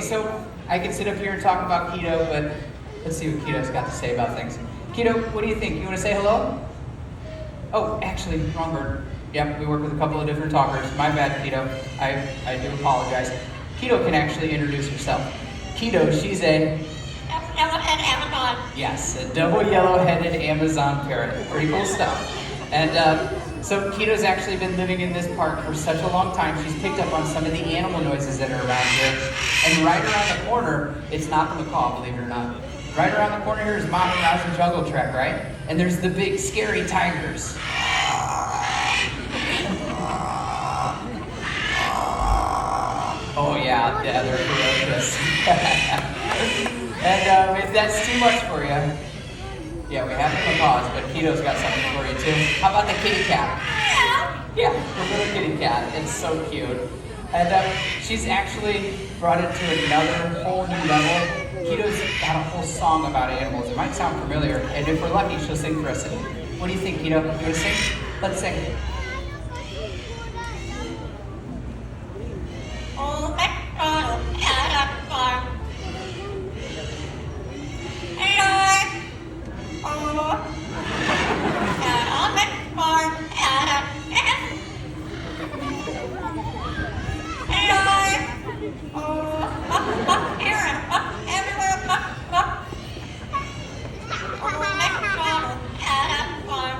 So I could sit up here and talk about keto, but let's see what keto's got to say about things. Keto, what do you think? You want to say hello? Oh, actually, wrong word. Yep, we work with a couple of different talkers. My bad, Keto. I do apologize. Keto can actually introduce herself. Keto, she's a Yellow-headed Amazon. yes, a double yellow-headed Amazon parrot. Pretty cool stuff. And so Keto's actually been living in this park for such a long time. She's picked up on some of the animal noises that are around here. And right around the corner, it's not the macaw, believe it or not. Right around the corner here is Mom and Rouse and Jungle Trek, right? And there's the big scary tigers. Oh yeah, they're ferocious. And if that's too much for you, yeah, we have the macaws, but Keto's got something for you too. How about the kitty cat? Yeah, the little kitty cat. It's so cute. And she's actually brought it to another whole new level. Keto's got a whole song about animals. It might sound familiar, and if we're lucky, she'll sing for us. What do you think, Keto? You want to sing? Let's sing. Old MacDonald had a farm. Hello. Oh. And on that farm had a hello. Oh. Aaron. Everywhere. Old MacDonald had a farm.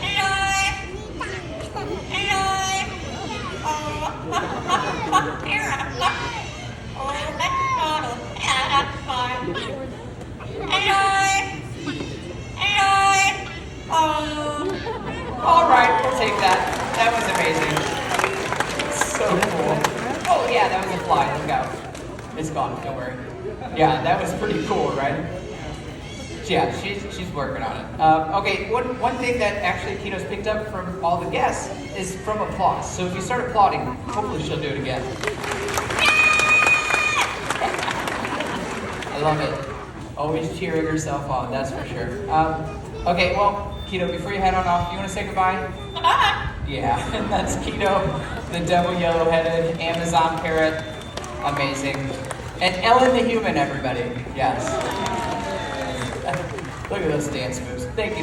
Hello. Hello. Oh, Parrot. Old MacDonald had a farm. Hello. Hello. Oh. All right, we'll take that. That was amazing. So cool. Oh yeah, that was a fly. Look out. It's gone. Don't worry. Yeah, that was pretty cool, right? Yeah, she's working on it. Okay, one thing that actually Keto's picked up from all the guests is from applause. So if you start applauding, hopefully she'll do it again. I love it. Always cheering herself on, that's for sure. Okay, well, Keto, before you head on off, you want to say goodbye? Yeah, and that's Keto, the double yellow-headed Amazon parrot. Amazing. And Ellen the human, everybody. Yes. Look at those dance moves. Thank you.